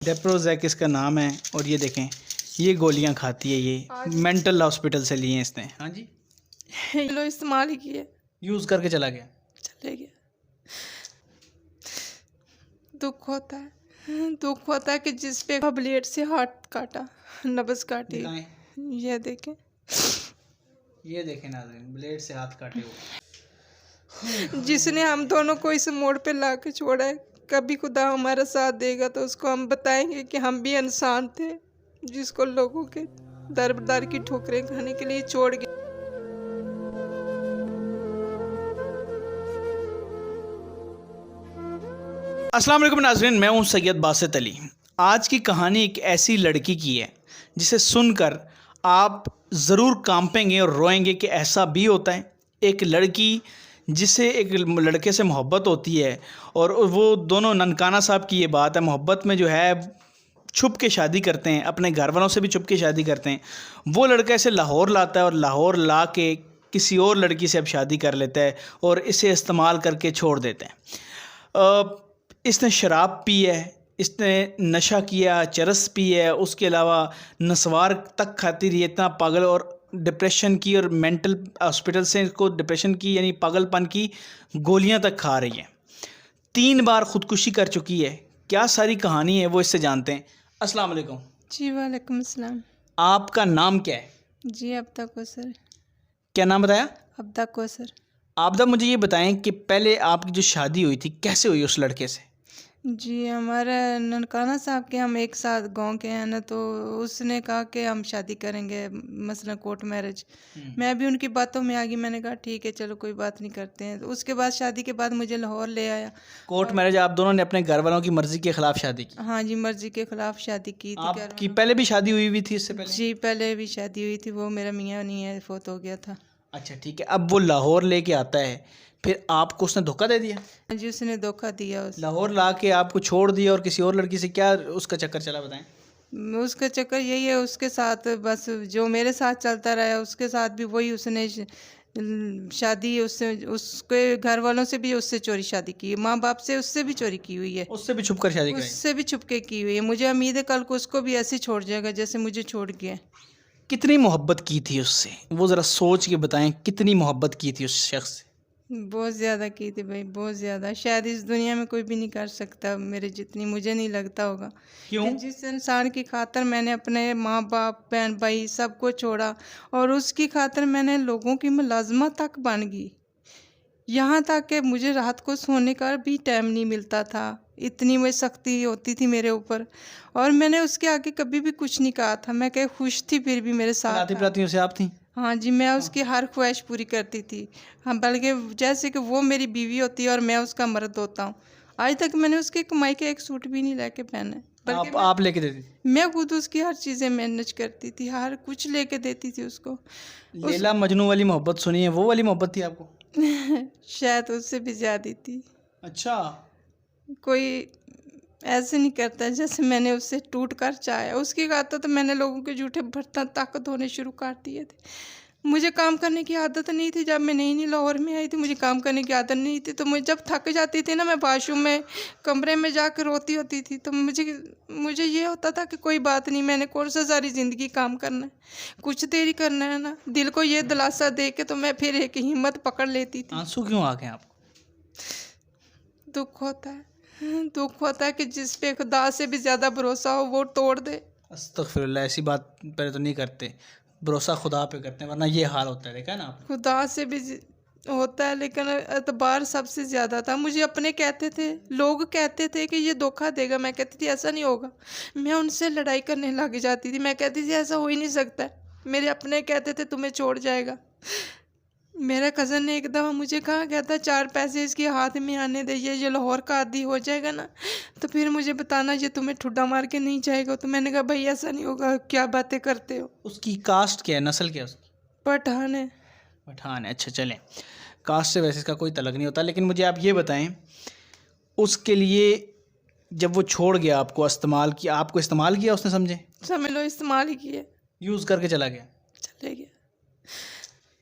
डेप्रोजैक इसका नाम है। और ये देखें, ये गोलियां खाती है, ये मेंटल हॉस्पिटल से लिए हैं इसने। हाँ जी, लो इस्तेमाल ही किए, यूज़ करके चला गया। चले गया। दुख होता है कि जिस पे ब्लेड से हाथ काटा, नब्ज काटी। दिखाएं, ये देखें, ये देखें नाज़रीन, ब्लेड से हाथ काटे हुए। जिसने हम दोनों को इस मोड़ पे ला के छोड़ा है। कभी खुदा हमारा साथ देगा तो उसको हम बताएंगे कि हम भी इंसान थे, जिसको लोगों के दर की ठोकरें खाने के लिए छोड़ गए। अस्सलाम वालेकुम नाज़रीन, मैं हूँ सैयद बासित अली। आज की कहानी एक ऐसी लड़की की है जिसे सुनकर आप ज़रूर कांपेंगे और रोएंगे कि ऐसा भी होता है। एक लड़की जिसे एक लड़के से मोहब्बत होती है, और वो दोनों, ननकाना साहब की ये बात है, मोहब्बत में जो है छुप के शादी करते हैं, अपने घर वालों से भी छुप के शादी करते हैं। वो लड़का इसे लाहौर लाता है और लाहौर ला के किसी और लड़की से अब शादी कर लेता है और इसे इस्तेमाल करके छोड़ देते हैं। इसने शराब पी है, इसने नशा किया, चरस पी है, उसके अलावा नस्वार तक खाती रही, इतना पागल, और डिप्रेशन की और मेंटल हॉस्पिटल से इसको डिप्रेशन की यानी पागलपन की गोलियां तक खा रही है। 3 बार ख़ुदकुशी कर चुकी है। क्या सारी कहानी है वो इससे जानते हैं। अस्सलाम वालेकुम। जी वालेकुम अस्सलाम। आपका नाम क्या है? जी अब्दा कौसर। क्या नाम बताया? अब्दा कौसर। आपदा, मुझे ये बताएं कि पहले आपकी जो शादी हुई थी कैसे हुई उस लड़के से? जी हमारे ननकाना साहब के, हम एक साथ गांव के हैं ना, तो उसने कहा कि हम शादी करेंगे, मसलन कोर्ट मैरिज। मैं भी उनकी बातों में आ गई, मैंने कहा ठीक है चलो कोई बात नहीं करते हैं। तो उसके बाद शादी के बाद मुझे लाहौर ले आया। कोर्ट मैरिज आप दोनों ने अपने घर वालों की मर्जी के खिलाफ शादी की? हाँ जी, मर्जी के खिलाफ शादी की थी। आपकी पहले भी शादी हुई थी इससे पहले? जी पहले भी शादी हुई थी, वो मेरा मियाँ नहीं है, फोत हो गया था। अच्छा ठीक है। अब वो लाहौर लेके आता है, फिर आपको उसने धोखा दे दिया? जी उसने धोखा दिया। लाहौर ला के आपको छोड़ दिया और किसी और लड़की से, क्या उसका चक्कर चला बताएं? उसका चक्कर यही है, उसके साथ बस जो मेरे साथ चलता रहा, उसके साथ भी वही। उसने शादी उससे, उसके घर वालों से भी उससे चोरी शादी की, माँ बाप से उससे भी चोरी की हुई है। उससे भी छुप कर शादी कराई? उससे भी छुपके की हुई है। मुझे उम्मीद है कल को उसको भी ऐसे छोड़ जाएगा जैसे मुझे छोड़ गया। कितनी मोहब्बत की थी उससे, वो ज़रा सोच के बताएं, कितनी मोहब्बत की थी उस शख्स से? बहुत ज़्यादा की थी भाई, बहुत ज़्यादा। शायद इस दुनिया में कोई भी नहीं कर सकता मेरे जितनी, मुझे नहीं लगता होगा। क्यों? कि जिस इंसान की खातिर मैंने अपने माँ बाप, बहन भाई सबको छोड़ा, और उसकी खातिर मैंने लोगों की मुलाजमत तक बन गई, यहाँ तक कि मुझे रात को सोने का भी टाइम नहीं मिलता था। इतनी वो सख्ती होती थी मेरे ऊपर, और मैंने उसके आगे कभी भी कुछ नहीं कहा था। मैं कहीं खुश थी फिर भी मेरे साथ था। प्रातियों से आप थी? हाँ जी, मैं उसकी हर ख्वाहिश पूरी करती थी। हाँ, बल्कि जैसे कि वो मेरी बीवी होती है और मैं उसका मर्द होता हूँ। आज तक मैंने उसकी कमाई के एक सूट भी नहीं लेके पहने, बल्कि आप लेके देती? मैं खुद उसकी हर चीज़ें मैनेज करती थी, हर कुछ लेके देती थी उसको। लैला मजनू वाली मोहब्बत सुनी है, वो वाली मोहब्बत थी आपको? शायद उससे भी ज़्यादा थी। अच्छा। कोई ऐसे नहीं करता जैसे मैंने उससे टूट कर चाहा। उसकी खातिर तो मैंने लोगों के जूठे बर्तन तक धोने शुरू कर दिए थे। मुझे काम करने की आदत नहीं थी। जब मैं नई लाहौर में आई थी, मुझे काम करने की आदत नहीं थी। तो मुझे जब थक जाती थी ना, मैं वाशरूम में कमरे में जाकर रोती होती थी, तो मुझे ये होता था कि कोई बात नहीं, मैंने कौन सा सारी ज़िंदगी काम करना है, कुछ देरी करना है ना। दिल को ये दिलासा दे के तो मैं फिर एक हिम्मत पकड़ लेती थी। आंसू क्यों आ गए आपको? दुख होता है कि जिस पे खुदा से भी ज़्यादा भरोसा हो वो तोड़ दे। अस्तगफिरुल्लाह, ऐसी बात पहले तो नहीं करते, भरोसा खुदा पे करते हैं, वरना ये हाल होता है। देखा ना आप? खुदा से भी होता है, लेकिन एतबार सबसे ज़्यादा था। मुझे अपने कहते थे, लोग कहते थे कि ये धोखा देगा, मैं कहती थी ऐसा नहीं होगा। मैं उनसे लड़ाई करने लग जाती थी, मैं कहती थी ऐसा हो ही नहीं सकता। मेरे अपने कहते थे तुम्हें छोड़ जाएगा। मेरा कज़न ने एक दफ़ा मुझे कहा, कहता 4 पैसे इसके हाथ में आने दे, ये लाहौर का आदी हो जाएगा ना, तो फिर मुझे बताना ये तुम्हें ठुड्डा मार के नहीं जाएगा। तो मैंने कहा भाई ऐसा नहीं होगा, क्या बातें करते हो। उसकी कास्ट क्या है, नस्ल क्या है उसकी? पठान है। पठान है। अच्छा चलें, कास्ट से वैसे इसका कोई तलक नहीं होता, लेकिन मुझे आप ये बताएं, उसके लिए जब वो छोड़ गया आपको, आपको इस्तेमाल किया उसने, समझ लो इस्तेमाल ही किया, यूज़ करके चला गया, चले गया।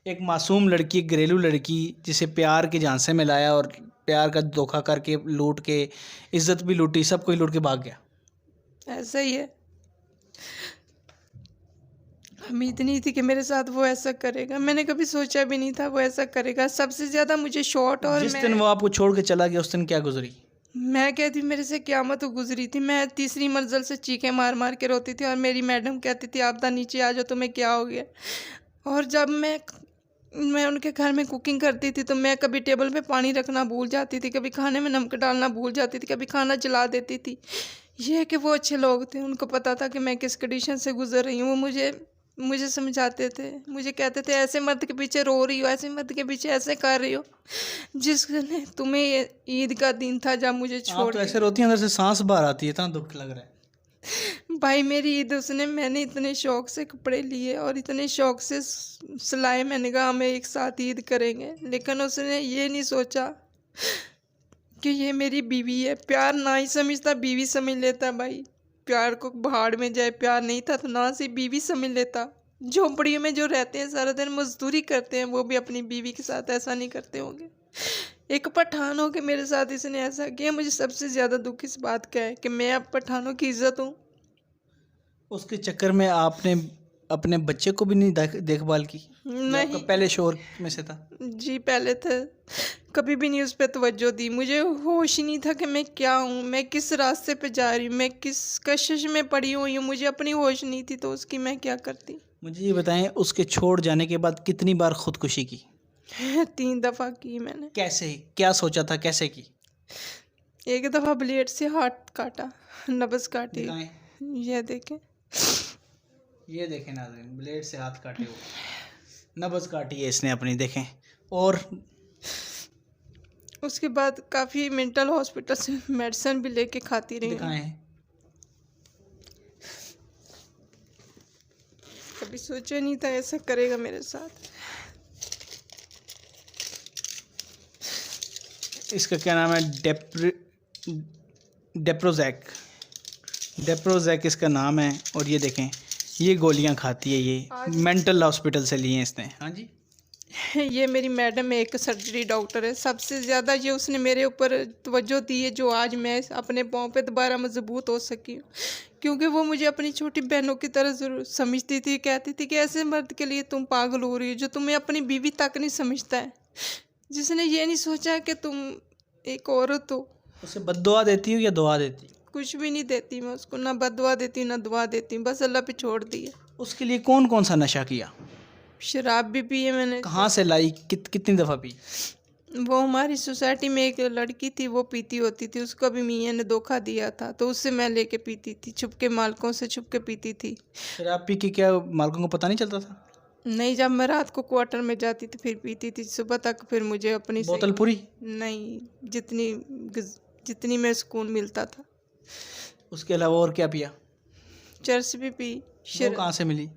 एक मासूम लड़की, घरेलू लड़की, जिसे प्यार के झांसे में लाया और प्यार का धोखा करके लूट के, इज्जत भी लूटी, सब कोई लूट के भाग गया। ऐसा ही है। उम्मीद नहीं थी कि मेरे साथ वो ऐसा करेगा, मैंने कभी सोचा भी नहीं था वो ऐसा करेगा। सबसे ज़्यादा मुझे शॉट और जिस दिन वो आपको छोड़ के चला गया उस दिन क्या गुजरी? मैं कहती मेरे से क़यामत गुजरी थी। मैं तीसरी मंजिल से चीखें मार मार के रोती थी और मेरी मैडम कहती थी आपदा नीचे आ जाओ, तुम्हें क्या हो गया। और जब मैं उनके घर में कुकिंग करती थी तो मैं कभी टेबल पे पानी रखना भूल जाती थी, कभी खाने में नमक डालना भूल जाती थी, कभी खाना जला देती थी। ये है कि वो अच्छे लोग थे, उनको पता था कि मैं किस कंडीशन से गुजर रही हूँ। वो मुझे समझाते थे, मुझे कहते थे ऐसे मर्द के पीछे रो रही हो, ऐसे मर्द के पीछे ऐसे कर रही हो जिसने तुम्हें ये ईद का दिन था जब मुझे आप छोड़ तो ऐसे रोती हैं, अंदर से सांस बाहर आती है, इतना दुख लग रहा है। भाई मेरी ईद उसने, मैंने इतने शौक से कपड़े लिए और इतने शौक से सिलाए, मैंने कहा हम एक साथ ईद करेंगे, लेकिन उसने ये नहीं सोचा कि ये मेरी बीवी है। प्यार ना ही समझता, बीवी समझ लेता। भाई प्यार को भाड़ में जाए, प्यार नहीं था तो ना से बीवी समझ लेता। झोंपड़ियों में जो रहते हैं सारा दिन मजदूरी करते हैं वो भी अपनी बीवी के साथ ऐसा नहीं करते होंगे। एक पठान हो के मेरे साथ इसने ऐसा किया। मुझे सबसे ज़्यादा दुख इस बात का है कि मैं अब पठानों की इज्जत हूँ। उसके चक्कर में आपने अपने बच्चे को भी नहीं देखभाल की? जो आपका नहीं पहले शोर में से था। जी, पहले था, कभी भी नहीं उस पर तवज्जो दी। मुझे होश ही नहीं था कि मैं क्या हूँ, मैं किस रास्ते पे जा रही हूँ, मैं किस कशिश में पड़ी हुई हूँ। मुझे अपनी होश नहीं थी तो उसकी मैं क्या करती। मुझे ये बताएं, उसके छोड़ जाने के बाद कितनी बार खुदकुशी की? 3 दफ़ा की मैंने। कैसे, क्या सोचा था, कैसे की? एक दफ़ा ब्लेड से हाथ काटा, नब्ज़ काटी। दिखाएं। ये देखें, ये देखें नाज़रीन, ब्लेड से हाथ काटे हुए, नब्ज़ काटी है इसने अपनी, देखें। और उसके बाद काफ़ी मेंटल हॉस्पिटल से मेडिसिन भी लेके खाती रही हूँ। दिखाएं। कभी सोचा नहीं था ऐसा करेगा मेरे साथ। इसका क्या नाम है? डेप्रोजैक इसका नाम है। और ये देखें, ये गोलियां खाती है, ये मेंटल हॉस्पिटल से लिए हैं इसने। हाँ जी। ये मेरी मैडम एक सर्जरी डॉक्टर है। सबसे ज़्यादा ये उसने मेरे ऊपर तवज्जो दी है जो आज मैं अपने पाँव पे दोबारा मजबूत हो सकी हूँ, क्योंकि वो मुझे अपनी छोटी बहनों की तरह ज़रूर समझती थी। कहती थी कि ऐसे मर्द के लिए तुम पागल हो रही हो जो तुम्हें अपनी बीवी तक नहीं समझता है, जिसने ये नहीं सोचा कि तुम एक औरत हो। उसे बद्दुआ देती हो या दुआ देती हो? कुछ भी नहीं देती मैं उसको, ना बददुआ देती ना दुआ देती, बस अल्लाह पे छोड़ दिया। उसके लिए कौन कौन सा नशा किया? शराब भी पी है मैंने। कहाँ से लाई, कितनी दफ़ा पी? वो हमारी सोसाइटी में एक लड़की थी, वो पीती होती थी, उसको भी मियाँ ने धोखा दिया था तो उससे मैं लेके पीती थी, छुप के, मालकों से छुप के पीती थी। शराब पी के क्या मालकों को पता नहीं चलता था? नहीं, जब मैं रात को क्वार्टर में जाती थी फिर पीती थी, सुबह तक फिर मुझे अपनी बोतल पूरी? नहीं, जितनी में सुकून मिलता था। उसके अलावा और क्या पिया? चर्च भी पी। वो कहाँ से मिली?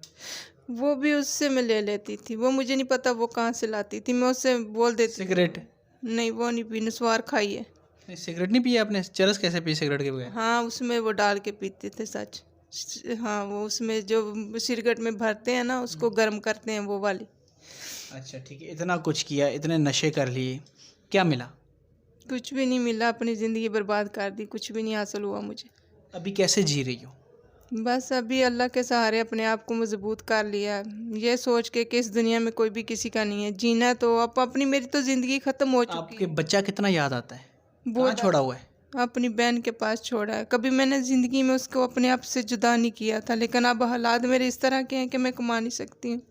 वो भी उससे मैं ले लेती थी, वो मुझे नहीं पता वो कहाँ से लाती थी, मैं उससे बोल देती। सिगरेट? नहीं, वो नहीं पी, नस्वार खाई है। नहीं, सिगरेट नहीं पिया आपने? चरस कैसे पी सिगरेट के बगैर? हाँ, उसमें वो डाल के पीते थे, सच। हाँ, वो उसमें जो सिगरेट में भरते हैं ना उसको गर्म करते हैं, वो वाली। अच्छा ठीक है। इतना कुछ किया, इतने नशे कर लिए, क्या मिला? कुछ भी नहीं मिला, अपनी ज़िंदगी बर्बाद कर दी, कुछ भी नहीं हासिल हुआ मुझे। अभी कैसे जी रही हो? बस अभी अल्लाह के सहारे अपने आप को मजबूत कर लिया, ये सोच के कि इस दुनिया में कोई भी किसी का नहीं है, जीना तो अब अपनी, मेरी तो ज़िंदगी ख़त्म हो चुकी आपके बच्चा कितना याद आता है? वो कहाँ छोड़ा हुआ है? अपनी बहन के पास छोड़ा है। कभी मैंने ज़िंदगी में उसको अपने आप से जुदा नहीं किया था, लेकिन अब हालात मेरे इस तरह के हैं कि मैं कमा नहीं सकती हूँ।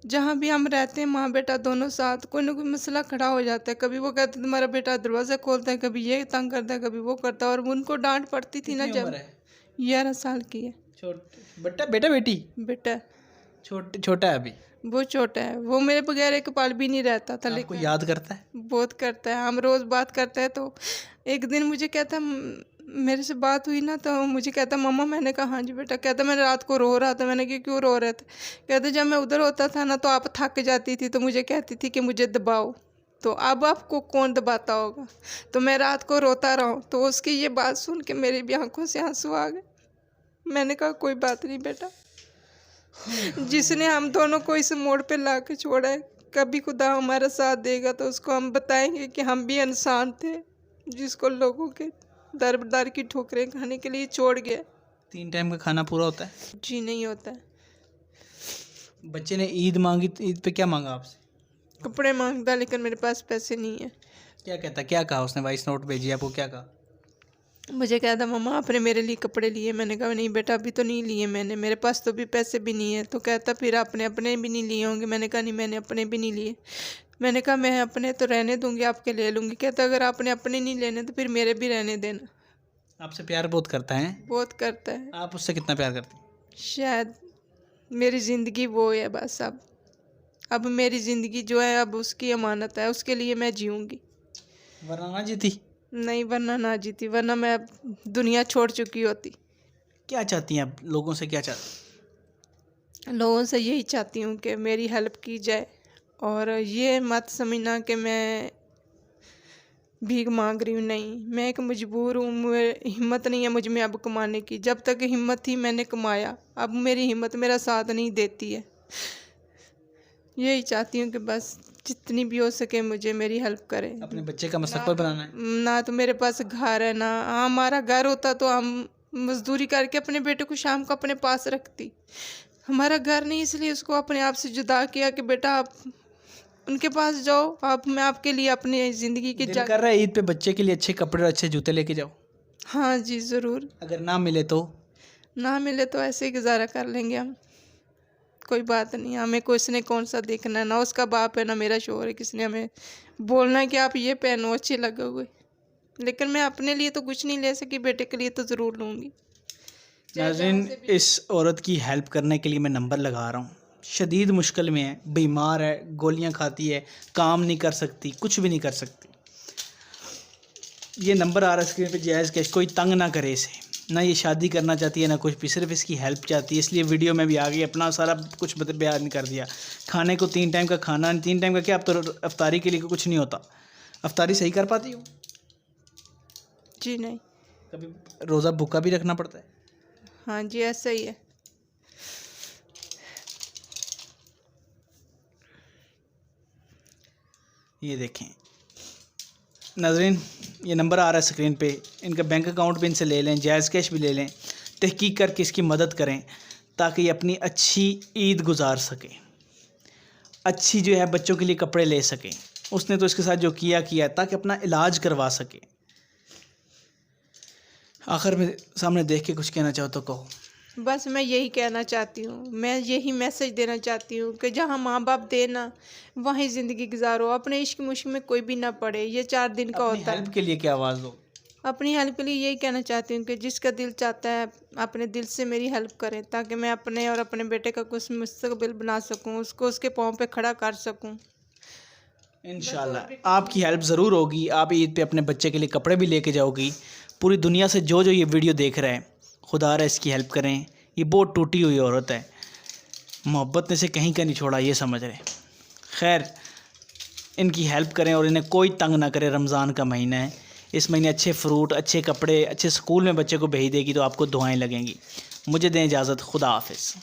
जहाँ भी हम रहते हैं माँ बेटा दोनों साथ, कोई ना कोई मसला खड़ा हो जाता है। कभी वो कहते तुम्हारा बेटा दरवाज़ा खोलता है, कभी ये तंग करता है, कभी वो करता है, और उनको डांट पड़ती थी ना। कितनी जब उम्र है? 11 साल की है। बेटा बेटी? बेटा छोटा है अभी? वो छोटा है, वो मेरे बगैर एक पल भी नहीं रहता था। आपको याद करता है? बहुत करता है, हम रोज़ बात करते हैं। तो एक दिन मुझे कहता, मेरे से बात हुई ना, तो मुझे कहता मम्मा, मैंने कहा हाँ जी बेटा। कहता मैं रात को रो रहा था। मैंने कहा क्यों रो रहे थे? कहते जब मैं उधर होता था ना तो आप थक जाती थी तो मुझे कहती थी कि मुझे दबाओ, तो अब आपको कौन दबाता होगा? तो मैं रात को रोता रहा हूँ। तो उसकी ये बात सुन के मेरी भी आंखों से आंसू आ गए। मैंने कहा कोई बात नहीं बेटा, जिसने हम दोनों को इस मोड़ पे ला के छोड़ा है, कभी खुदा हमारा साथ देगा तो उसको हम बताएंगे कि हम भी इंसान थे, जिसको लोगों के दर बदर की ठोकरें खाने के लिए छोड़ गया। 3 टाइम का खाना पूरा होता है? जी नहीं होता है। बच्चे ने ईद मांगी, तो ईद पे क्या मांगा आपसे? कपड़े मांगता, लेकिन मेरे पास पैसे नहीं है। क्या कहता, क्या कहा उसने? वॉइस नोट भेजी आपको, क्या कहा? मुझे कहता मम्मा आपने मेरे लिए कपड़े लिए। मैंने कहा नहीं बेटा अभी तो नहीं लिए मैंने, मेरे पास तो भी पैसे भी नहीं है। तो कहता फिर आपने अपने भी नहीं लिए होंगे। मैंने कहा नहीं मैंने अपने भी नहीं लिए। मैंने कहा मैं अपने तो रहने दूंगी, आपके ले लूँगी। कहता अगर आपने अपने नहीं लेने तो फिर मेरे भी रहने देना। आपसे प्यार बहुत करता है? बहुत करता है। आप उससे कितना प्यार करती हैं? शायद मेरी ज़िंदगी वो है बस। अब मेरी ज़िंदगी जो है अब उसकी अमानत है, उसके लिए मैं जीऊँगी। वरना ना जीती? नहीं वरना ना जीती, वरना मैं अब दुनिया छोड़ चुकी होती। क्या चाहती हैं आप लोगों से, क्या चाहती लोगों से यही चाहती हूँ कि मेरी हेल्प की जाए, और ये मत समझना कि मैं भीख मांग रही हूँ। नहीं, मैं एक मजबूर हूँ। हिम्मत नहीं है मुझ में अब कमाने की। जब तक हिम्मत थी मैंने कमाया, अब मेरी हिम्मत मेरा साथ नहीं देती है। यही चाहती हूँ कि बस जितनी भी हो सके मुझे मेरी हेल्प करे। अपने बच्चे का मुस्तकबिल बनाना है? ना तो मेरे पास घर है, ना हमारा घर होता तो हम मजदूरी करके अपने बेटे को शाम को अपने पास रखती। हमारा घर नहीं, इसलिए उसको अपने आप से जुदा किया कि बेटा आप उनके पास जाओ, आप मैं आपके लिए अपनी ज़िंदगी की दिल कर रहा है ईद पे बच्चे के लिए अच्छे कपड़े और अच्छे जूते लेके जाओ? हाँ जी ज़रूर। अगर ना मिले तो? ना मिले तो ऐसे ही गुजारा कर लेंगे हम, कोई बात नहीं। हमें किसने कौन सा देखना है, ना उसका बाप है ना मेरा शोहर है, किसने हमें बोलना है कि आप ये पहनो अच्छे लगे हुए। लेकिन मैं अपने लिए तो कुछ नहीं ले सकी, बेटे के लिए तो ज़रूर लूँगी। नाज़रीन, इस औरत की हेल्प करने के लिए मैं नंबर लगा रहा हूँ। शदीद मुश्किल में है, बीमार है, गोलियाँ खाती है, काम नहीं कर सकती, कुछ भी नहीं कर सकती। ये नंबर आ रहा है स्क्रीन पे, जायज़ कैश। कोई तंग ना करे इसे, ना ये शादी करना चाहती है ना कुछ भी, सिर्फ इसकी हेल्प चाहती है। इसलिए वीडियो में भी आ गई, अपना सारा कुछ बयान कर दिया। खाने को 3 टाइम का खाना, 3 टाइम का क्या, अब तो अफ्तारी के लिए कुछ नहीं होता। अफ्तारी सही कर पाती हो? जी नहीं। कभी रोज़ा भूखा भी रखना पड़ता है? हाँ जी ऐसा ही है। ये देखें नाज़रीन, ये नंबर आ रहा है स्क्रीन पे, इनका बैंक अकाउंट भी इनसे ले लें, जायज़ कैश भी ले लें, तहकीक करके इसकी मदद करें ताकि ये अपनी अच्छी ईद गुजार सके, अच्छी जो है बच्चों के लिए कपड़े ले सकें। उसने तो इसके साथ जो किया ताकि अपना इलाज करवा सके। आखिर में सामने देख के कुछ कहना चाहो तो कहो। बस मैं यही कहना चाहती हूँ, मैं यही मैसेज देना चाहती हूँ कि जहाँ माँ बाप देना वहीं ज़िंदगी गुजारो, अपने इश्क मुश्क में कोई भी ना पड़े। ये 4 दिन का होता है। हेल्प के लिए क्या आवाज़ दो? अपनी हेल्प के लिए यही कहना चाहती हूँ कि जिसका दिल चाहता है अपने दिल से मेरी हेल्प करें, ताकि मैं अपने और अपने बेटे का कुछ मुस्तकबिल बना सकूँ, उसको उसके पाँव पे खड़ा कर सकूँ। इंशाल्लाह आपकी हेल्प ज़रूर होगी। आप ईद पे अपने बच्चे के लिए कपड़े भी लेके जाओगी। पूरी दुनिया से जो ये वीडियो देख रहे हैं, खुदा रहा इसकी हेल्प करें। ये बहुत टूटी हुई औरत है, मोहब्बत ने से कहीं का नहीं छोड़ा, ये समझ रहे। खैर, इनकी हेल्प करें और इन्हें कोई तंग ना करे। रमज़ान का महीना है, इस महीने अच्छे फ्रूट, अच्छे कपड़े, अच्छे स्कूल में बच्चे को भेज देगी तो आपको दुआएं लगेंगी। मुझे दें इजाज़त, खुदा हाफिज़।